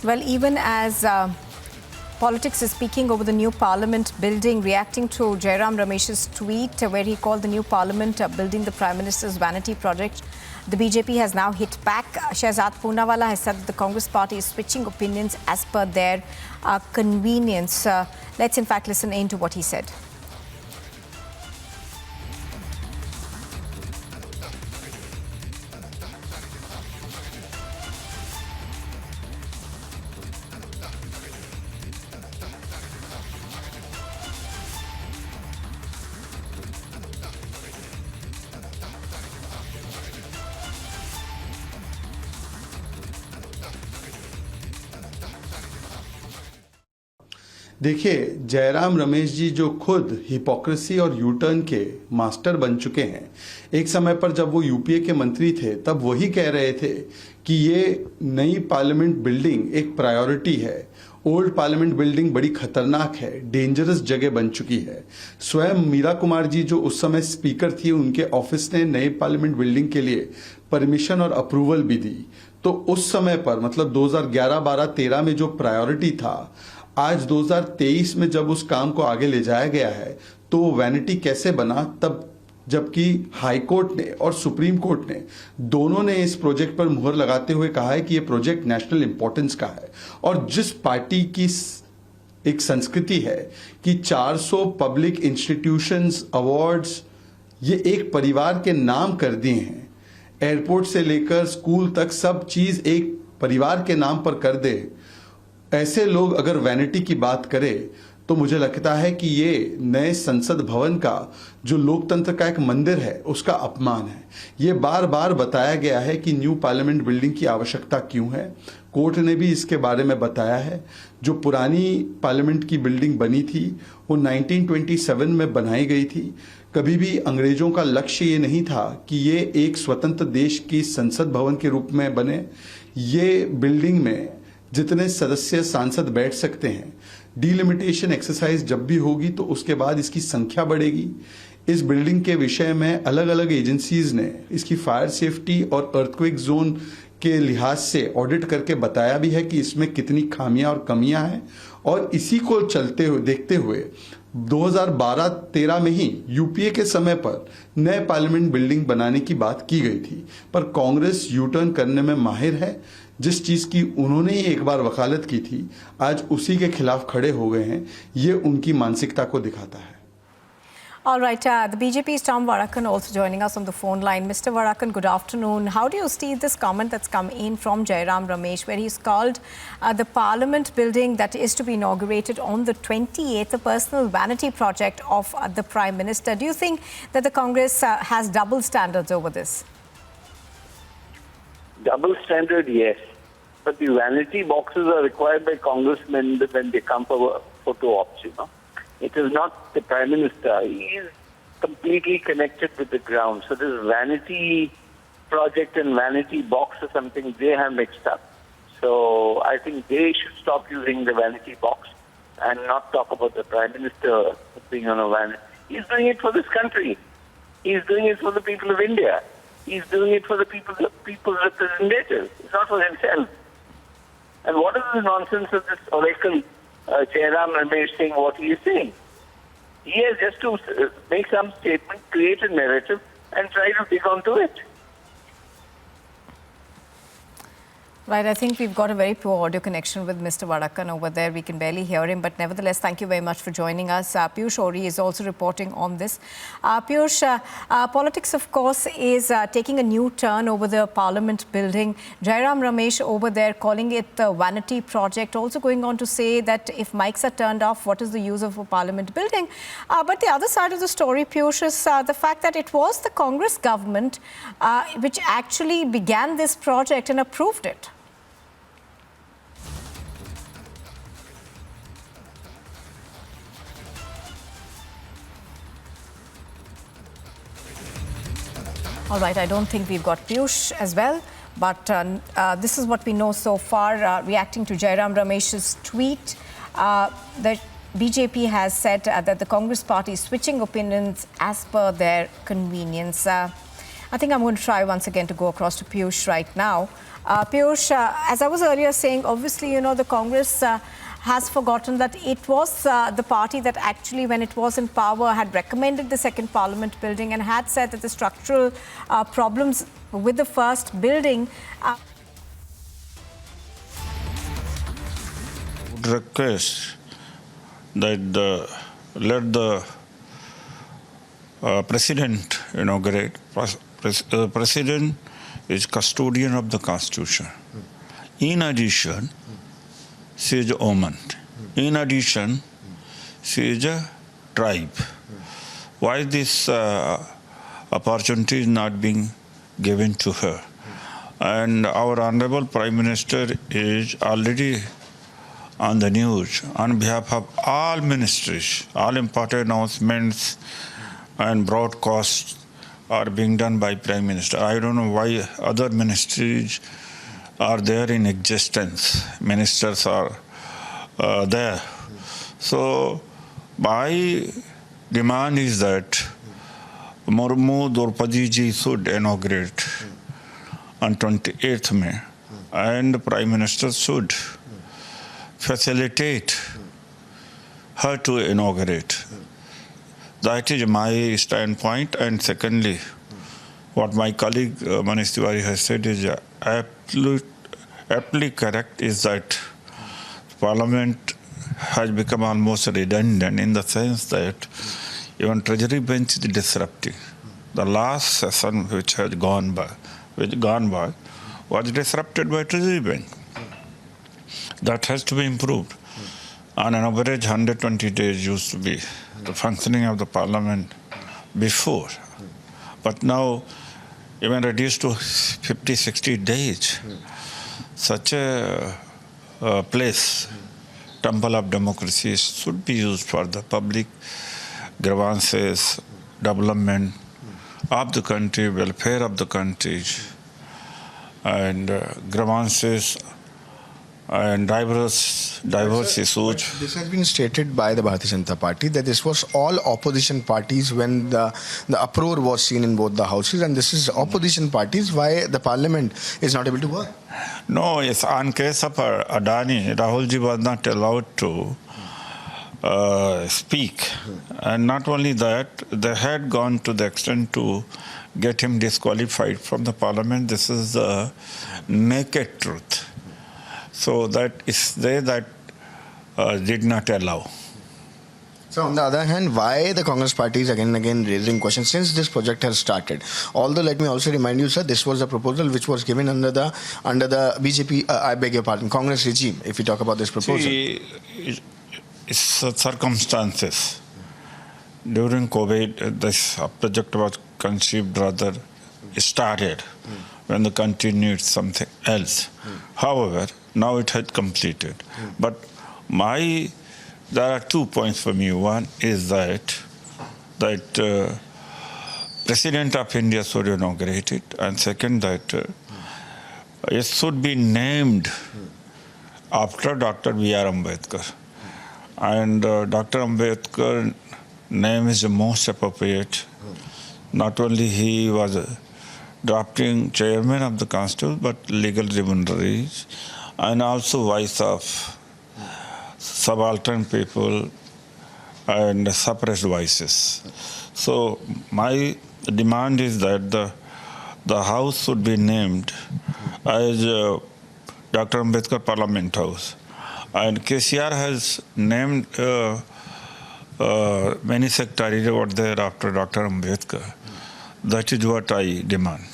Well, even as politics is speaking over the new parliament building, reacting to Jairam Ramesh's tweet where he called the new parliament building the Prime Minister's vanity project, the BJP has now hit back. Shehzad Poonawalla has said that the Congress party is switching opinions as per their convenience. Let's in fact listen in to what he said. देखिए, जयराम रमेश जी जो खुद hypocrisy और U turn के master बन चुके हैं, एक समय पर जब वो यूपीए के मंत्री थे तब वही कह रहे थे कि ये नई पार्लियामेंट बिल्डिंग एक प्रायोरिटी है। ओल्ड पार्लियामेंट बिल्डिंग बड़ी खतरनाक है, डेंजरस जगह बन चुकी है। स्वयं मीरा कुमार जी जो उस समय स्पीकर थी, उनके ऑफिस ने नई पार्लियामेंट बिल्डिंग के लिए परमिशन और अप्रूवल भी दी। तो उस समय पर मतलब 2011, 12, 13 में जो प्रायोरिटी था, आज 2023 में जब उस काम को आगे ले जाया गया है तो वैनिटी कैसे बना, तब जबकि हाई कोर्ट ने और सुप्रीम कोर्ट ने दोनों ने इस प्रोजेक्ट पर मुहर लगाते हुए कहा है कि यह प्रोजेक्ट नेशनल इंपॉर्टेंस का है। और जिस पार्टी की एक संस्कृति है कि 400 पब्लिक इंस्टीट्यूशंस अवार्ड्स ये एक परिवार के नाम कर दिए हैं, एयरपोर्ट से लेकर स्कूल तक सब चीज एक परिवार के नाम पर कर दे, ऐसे लोग अगर वैनिटी की बात करें तो मुझे लगता है कि ये नए संसद भवन का जो लोकतंत्र का एक मंदिर है उसका अपमान है। ये बार बार बताया गया है कि न्यू पार्लियामेंट बिल्डिंग की आवश्यकता क्यों है। कोर्ट ने भी इसके बारे में बताया है। जो पुरानी पार्लियामेंट की बिल्डिंग बनी थी वो 1927 में बनाई गई थी। कभी भी अंग्रेजों का लक्ष्य ये नहीं था कि ये एक स्वतंत्र देश की संसद भवन के रूप में बने। ये बिल्डिंग में जितने सदस्य सांसद बैठ सकते हैं, डिलिमिटेशन एक्सरसाइज जब भी होगी तो उसके बाद इसकी संख्या बढ़ेगी। इस बिल्डिंग के विषय में अलग अलग एजेंसीज ने इसकी फायर सेफ्टी और अर्थक्वेक जोन के लिहाज से ऑडिट करके बताया भी है कि इसमें कितनी खामियां और कमियां हैं। और इसी को चलते हुए देखते हुए 2012-13 में ही यूपीए के समय पर नए पार्लियामेंट बिल्डिंग बनाने की बात की गई थी, पर कांग्रेस यू टर्न करने में माहिर है। जिस चीज की उन्होंने ही एक बार वकालत की थी, आज उसी के खिलाफ खड़े हो गए हैं। ये उनकी मानसिकता को दिखाता है। All right, the BJP's Tom Varakan also joining us on the phone line. Mr. Varakan, good afternoon. How do you see this comment that's come in from Jairam Ramesh, where he's called the Parliament building that is to be inaugurated on the 28th a personal vanity project of the Prime Minister? Do you think that the Congress has double standards over this? Double standard, yes. But the vanity boxes are required by congressmen when they come for photo ops, you know. It is not the Prime Minister. He is completely connected with the ground. So this vanity project and vanity box is something they have mixed up. So I think they should stop using the vanity box and not talk about the Prime Minister being on a vanity. He's doing it for this country. He's doing it for the people of India. He's doing it for the people's representatives. It's not for himself. And what is the nonsense of this oracle, Jairam Ramesh saying what he is saying? He has just to make some statement, create a narrative, and try to dig onto it. Right, I think we've got a very poor audio connection with Mr. Varakan over there. We can barely hear him, but nevertheless, thank you very much for joining us. Piyush Ori is also reporting on this. Piyush, politics, of course, is taking a new turn over the Parliament building. Jairam Ramesh over there calling it the vanity project, also going on to say that if mics are turned off, what is the use of a Parliament building? But the other side of the story, Piyush, is the fact that it was the Congress government which actually began this project and approved it. All right, I don't think we've got Piyush as well, but this is what we know so far. Reacting to Jairam Ramesh's tweet, the BJP has said that the Congress party is switching opinions as per their convenience. I think I'm going to try once again to go across to Piyush right now. Piyush, as I was earlier saying, obviously, you know, the Congress has forgotten that it was the party that actually, when it was in power, had recommended the second parliament building and had said that the structural problems with the first building... would request that let the president inaugurate. President is custodian of the Constitution. In addition, she is a woman. In addition, she is a tribe. Why this opportunity is not being given to her? And our Honorable Prime Minister is already on the news on behalf of all ministries. All important announcements and broadcasts are being done by Prime Minister. I don't know why other ministries are there in existence. Ministers are there. So my demand is that Murmu Draupadi ji should inaugurate on 28th May, and the Prime Minister should facilitate her to inaugurate. That is my standpoint. And secondly, what my colleague Manish Tiwari has said is aptly correct, is that Parliament has become almost redundant in the sense that even Treasury bench is disrupting. The last session which has gone by was disrupted by Treasury bench. That has to be improved. On an average, 120 days used to be the functioning of the Parliament before. But now, even reduced to 50, 60 days. Such a place, temple of democracy, should be used for the public grievances, development of the country, welfare of the country, and grievances and diverse issues. This has been stated by the Bharatiya Janata Party that this was all opposition parties when the uproar was seen in both the houses, and this is opposition parties. Why the Parliament is not able to work? No, it's on case of Adani, Rahulji was not allowed to speak. And not only that, they had gone to the extent to get him disqualified from the Parliament. This is the naked truth. So that is they that did not allow. So on the other hand, why the Congress party is again and again raising questions since this project has started? Although let me also remind you, sir, this was a proposal which was given under the BJP, I beg your pardon, Congress regime. If we talk about this proposal, see, it's circumstances. During COVID, this project was conceived, rather started when the country needs something else. However, now it had completed. But there are 2 points for me. One is that President of India should inaugurate it, and second that it should be named after Dr. B.R. Ambedkar. And Dr. Ambedkar name is the most appropriate. Not only he was drafting chairman of the Constitution, but legal dignitaries, and also voice of subaltern people and suppressed voices. So my demand is that the house should be named as Dr. Ambedkar Parliament House. And KCR has named many secretaries over there after Dr. Ambedkar. That is what I demand.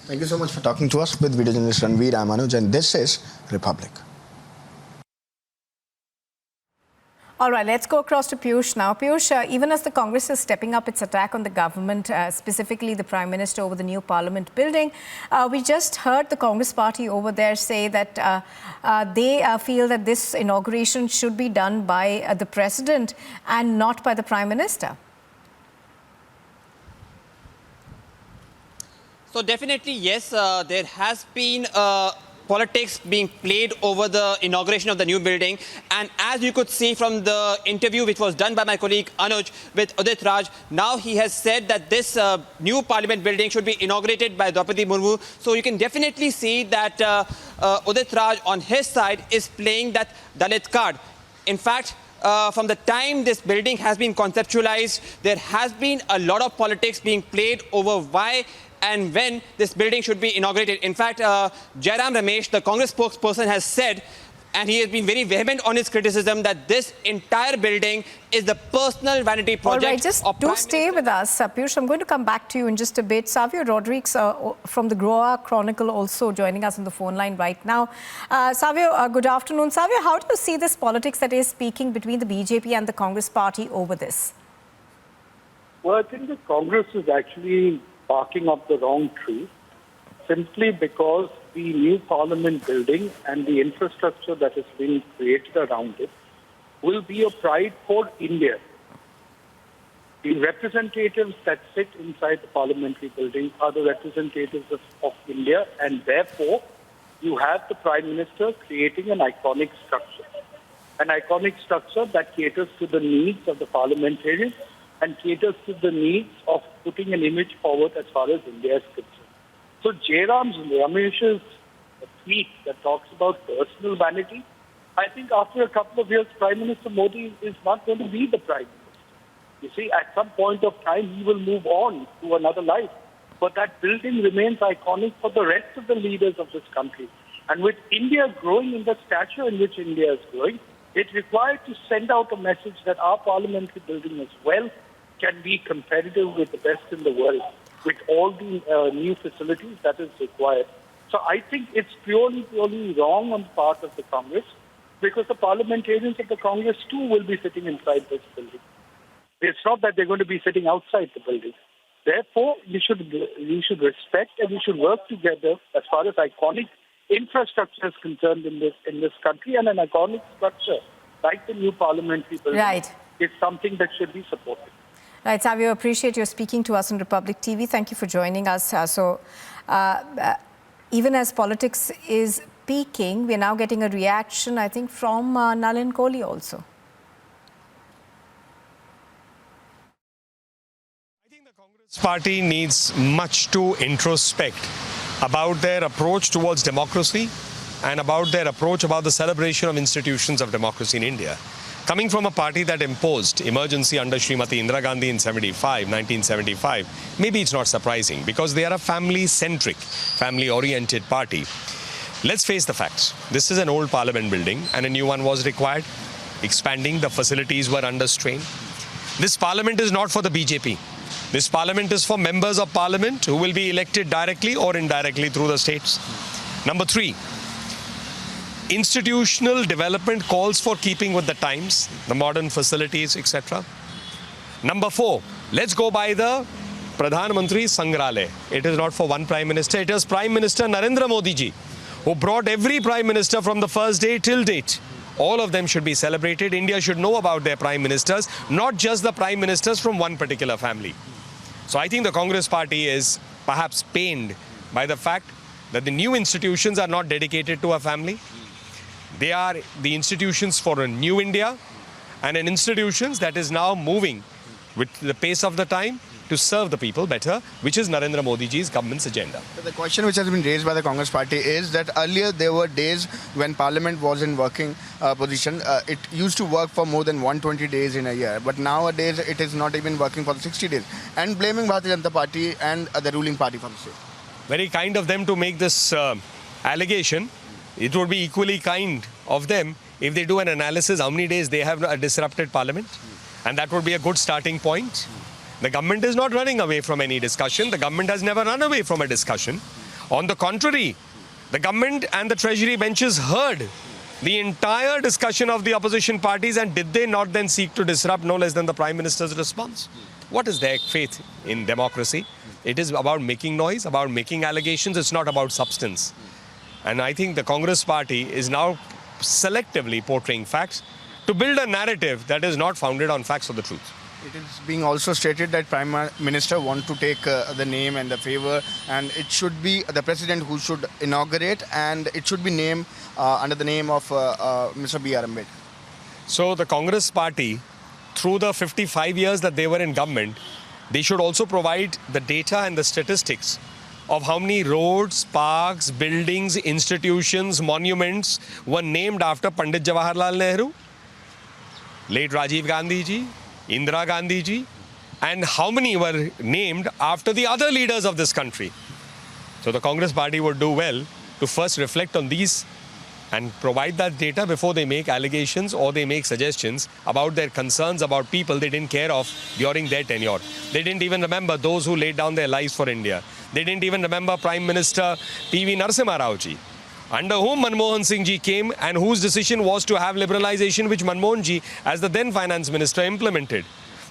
thank you so much for talking to us. With video journalist Ranveer, I'm Anuj, and this is Republic. All right, let's go across to Piyush now. Piyush, even as the Congress is stepping up its attack on the government, specifically the Prime Minister over the new Parliament building, we just heard the Congress party over there say that they feel that this inauguration should be done by the President and not by the Prime Minister. So definitely, yes, there has been a politics being played over the inauguration of the new building. And as you could see from the interview which was done by my colleague Anuj with Udit Raj, now he has said that this new parliament building should be inaugurated by Draupadi Murmu. So you can definitely see that Udit Raj on his side is playing that Dalit card. In fact, from the time this building has been conceptualized, there has been a lot of politics being played over why and when this building should be inaugurated. In fact, Jairam Ramesh, the Congress spokesperson, has said, and he has been very vehement on his criticism, that this entire building is the personal vanity project. All right, just do stay with us, Piyush. I'm going to come back to you in just a bit. Savio Rodriguez from the Goa Chronicle also joining us on the phone line right now. Savio, good afternoon. Savio, how do you see this politics that is speaking between the BJP and the Congress party over this? Well, I think the Congress is actually barking up the wrong tree, simply because the new parliament building and the infrastructure that is being created around it will be a pride for India. The representatives that sit inside the parliamentary building are the representatives of India, and therefore you have the Prime Minister creating an iconic structure that caters to the needs of the parliamentarians and caters to the needs of putting an image forward as far as India is concerned. So Jairam Ramesh's tweet that talks about personal vanity, I think after a couple of years, Prime Minister Modi is not going to be the Prime Minister. You see, at some point of time, he will move on to another life. But that building remains iconic for the rest of the leaders of this country. And with India growing in the stature in which India is growing, it's required to send out a message that our parliamentary building as well can be competitive with the best in the world, with all the new facilities that is required. So I think it's purely wrong on the part of the Congress, because the parliamentarians of the Congress too will be sitting inside this building. It's not that they're going to be sitting outside the building. Therefore, we should respect and we should work together as far as iconic infrastructure is concerned in this country, and an iconic structure like the new parliamentary building is something that should be supported. Right, Savio, appreciate your speaking to us on Republic TV. Thank you for joining us. Even as politics is peaking, we're now getting a reaction, I think, from Nalin Kohli also. I think the Congress party needs much to introspect about their approach towards democracy and about their approach about the celebration of institutions of democracy in India. Coming from a party that imposed emergency under Srimati Indira Gandhi in 1975, maybe it's not surprising, because they are a family-centric, family-oriented party. Let's face the facts. This is an old parliament building and a new one was required. Expanding, the facilities were under strain. This parliament is not for the BJP. This parliament is for members of parliament who will be elected directly or indirectly through the states. Number 3. Institutional development calls for keeping with the times, the modern facilities, etc. Number 4, let's go by the Pradhan Mantri Sangralaya. It is not for one Prime Minister, it is Prime Minister Narendra Modi ji, who brought every Prime Minister from the first day till date. All of them should be celebrated. India should know about their Prime Ministers, not just the Prime Ministers from one particular family. So I think the Congress party is perhaps pained by the fact that the new institutions are not dedicated to a family. They are the institutions for a new India, and an institutions that is now moving with the pace of the time to serve the people better, which is Narendra Modi ji's government's agenda. The question which has been raised by the Congress party is that earlier there were days when Parliament was in working position. It used to work for more than 120 days in a year, but nowadays it is not even working for 60 days. And blaming Bharatiya Janata Party and the ruling party for the same. Very kind of them to make this allegation. It would be equally kind of them if they do an analysis how many days they have a disrupted Parliament. And that would be a good starting point. The government is not running away from any discussion. The government has never run away from a discussion. On the contrary, the government and the Treasury benches heard the entire discussion of the opposition parties, and did they not then seek to disrupt no less than the Prime Minister's response? What is their faith in democracy? It is about making noise, about making allegations. It's not about substance. And I think the Congress party is now selectively portraying facts to build a narrative that is not founded on facts or the truth. It is being also stated that Prime Minister want to take the name and the favor, and it should be the President who should inaugurate, and it should be named under the name of Mr. B.R. Ambedkar. So the Congress party, through the 55 years that they were in government, they should also provide the data and the statistics of how many roads, parks, buildings, institutions, monuments were named after Pandit Jawaharlal Nehru, late Rajiv Gandhi ji, Indira Gandhi ji, and how many were named after the other leaders of this country. So the Congress party would do well to first reflect on these and provide that data before they make allegations or they make suggestions about their concerns about people they didn't care of during their tenure. They didn't even remember those who laid down their lives for India. They didn't even remember Prime Minister P.V. Narasimha Rao ji, under whom Manmohan Singh ji came and whose decision was to have liberalization, which Manmohan ji, as the then finance minister, implemented.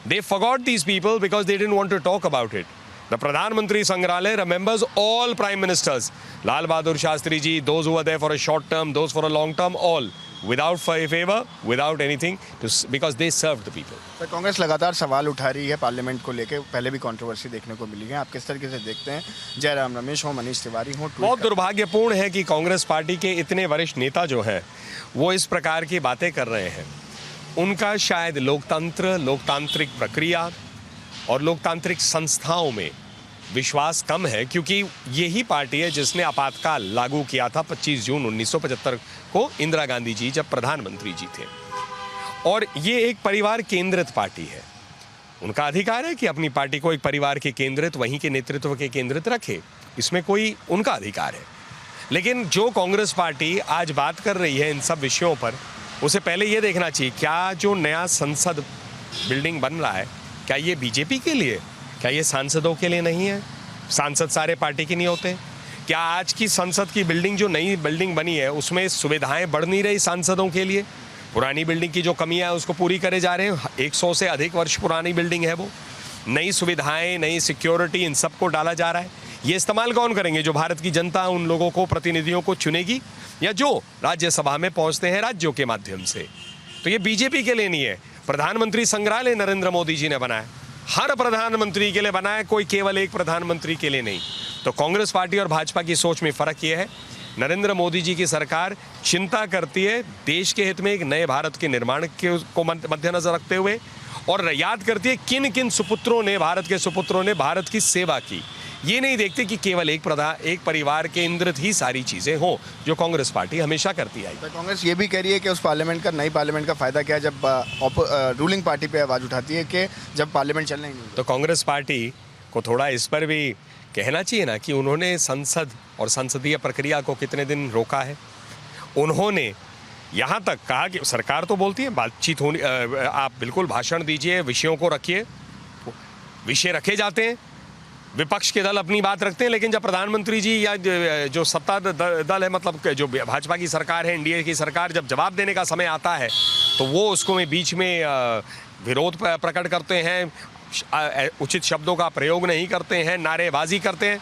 They forgot these people because they didn't want to talk about it. The Pradhan Mantri Sangrahalaya remembers all prime ministers. Lal Bahadur Shastri ji, those who were there for a short term, those for a long term, all. Without favor, without anything, because they served the people. तो कांग्रेस लगातार सवाल उठा रही है parliament को लेके, पहले भी कंट्रोवर्सी देखने को मिली है। आप किस तरीके से देखते हैं? जयराम रमेश हो, मनीष तिवारी हो। बहुत दुर्भाग्यपूर्ण है कि कांग्रेस पार्टी के इतने वरिष्ठ नेता जो हैं, वो इस प्रकार की बातें कर रहे हैं। उनका शायद लोकतंत्र, लोकतांत्रिक प्रक्रिया और लोकतांत्रिक संस्थाओं में विश्वास कम है, क्योंकि यही पार्टी है जिसने आपातकाल लागू किया था 25 जून 1975 को, इंदिरा गांधी जी जब प्रधानमंत्री जी थे। और ये एक परिवार केंद्रित पार्टी है। उनका अधिकार है कि अपनी पार्टी को एक परिवार के केंद्रित, वहीं के नेतृत्व के केंद्रित रखे, इसमें कोई उनका अधिकार है। लेकिन जो कांग्रेस पार्टी आज बात कर रही है इन सब विषयों पर, उसे पहले ये देखना चाहिए क्या जो नया संसद बिल्डिंग बन रहा है, क्या ये बीजेपी के लिए, क्या ये सांसदों के लिए नहीं है? सांसद सारे पार्टी के नहीं होते? क्या आज की संसद की बिल्डिंग, जो नई बिल्डिंग बनी है, उसमें सुविधाएं बढ़ नहीं रही सांसदों के लिए? पुरानी बिल्डिंग की जो कमियां है उसको पूरी करे जा रहे हैं। 100 से अधिक वर्ष पुरानी बिल्डिंग है वो। नई सुविधाएं, नई सिक्योरिटी, इन सबको डाला जा रहा है। ये इस्तेमाल कौन करेंगे? जो भारत की जनता उन लोगों को, प्रतिनिधियों को चुनेगी, या जो राज्यसभा में पहुंचते हैं राज्यों के माध्यम से। तो ये बीजेपी के लिए नहीं है। प्रधानमंत्री संग्रहालय नरेंद्र मोदी जी ने बनाया, हर प्रधानमंत्री के लिए बनाया, कोई केवल एक प्रधानमंत्री के लिए नहीं। तो कांग्रेस पार्टी और भाजपा की सोच में फर्क ये है, नरेंद्र मोदी जी की सरकार चिंता करती है देश के हित में एक नए भारत के निर्माण को मद्देनजर रखते हुए, और याद करती है किन किन सुपुत्रों ने, भारत के सुपुत्रों ने भारत की सेवा की। ये नहीं देखते कि केवल एक परिवार के इंद्रित ही सारी चीजें हों, जो कांग्रेस पार्टी हमेशा करती आई। तो कांग्रेस ये भी कह रही है कि उस पार्लियामेंट का, नई पार्लियामेंट का फायदा क्या है जब रूलिंग पार्टी पे आवाज उठाती है कि जब पार्लियामेंट चलना ही नहीं। तो कांग्रेस पार्टी को थोड़ा इस पर भी कहना चाहिए ना कि उन्होंने संसद और संसदीय प्रक्रिया को कितने दिन रोका है। उन्होंने यहाँ तक कहा कि सरकार तो बोलती है बातचीत होनी, आप बिल्कुल भाषण दीजिए, विषयों को रखिए, विषय रखे जाते हैं, विपक्ष के दल अपनी बात रखते हैं, लेकिन जब प्रधानमंत्री जी या जो सत्ता दल है, मतलब जो भाजपा की सरकार है, एनडीए की सरकार, जब जवाब देने का समय आता है तो वो उसको में बीच में विरोध प्रकट करते हैं, उचित शब्दों का प्रयोग नहीं करते हैं, नारेबाजी करते हैं।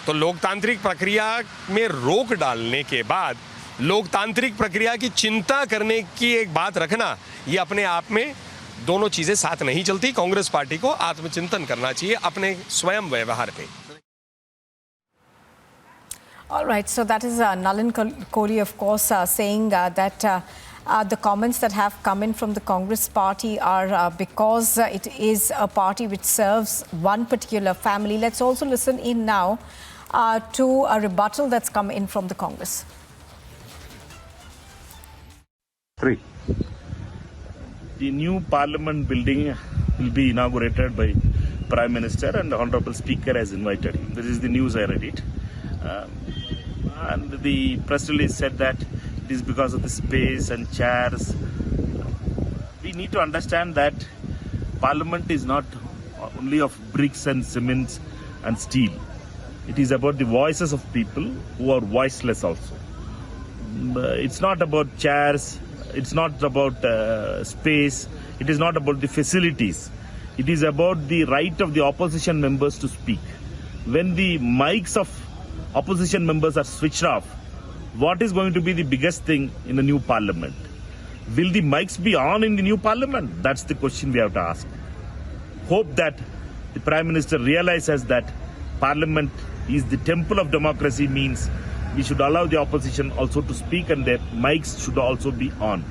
तो लोकतांत्रिक प्रक्रिया में रोक डालने के बाद लोकतांत्रिक प्रक्रिया की चिंता करने की एक बात रखना, ये अपने आप में दोनों चीजें साथ नहीं चलती। कांग्रेस पार्टी को आत्मचिंतन करना चाहिए अपने स्वयं व्यवहार पे। All right, so that is Nalin Kohli, of course, saying that the comments that have come in from the Congress party are because it is a party which serves one particular family. Let's also listen in now to a rebuttal that's come in from the Congress. 3. The new parliament building will be inaugurated by Prime Minister, and the Honorable Speaker has invited him. This is the news, I read it. And the press release said that it is because of the space and chairs. We need to understand that Parliament is not only of bricks and cements and steel. It is about the voices of people who are voiceless also. It's not about chairs. It's not about space. It is not about the facilities. It is about the right of the opposition members to speak. When the mics of opposition members are switched off, what is going to be the biggest thing in the new parliament? Will the mics be on in the new parliament? That's the question we have to ask. hope that the Prime Minister realizes that Parliament is the temple of democracy, means we should allow the opposition also to speak and their mics should also be on.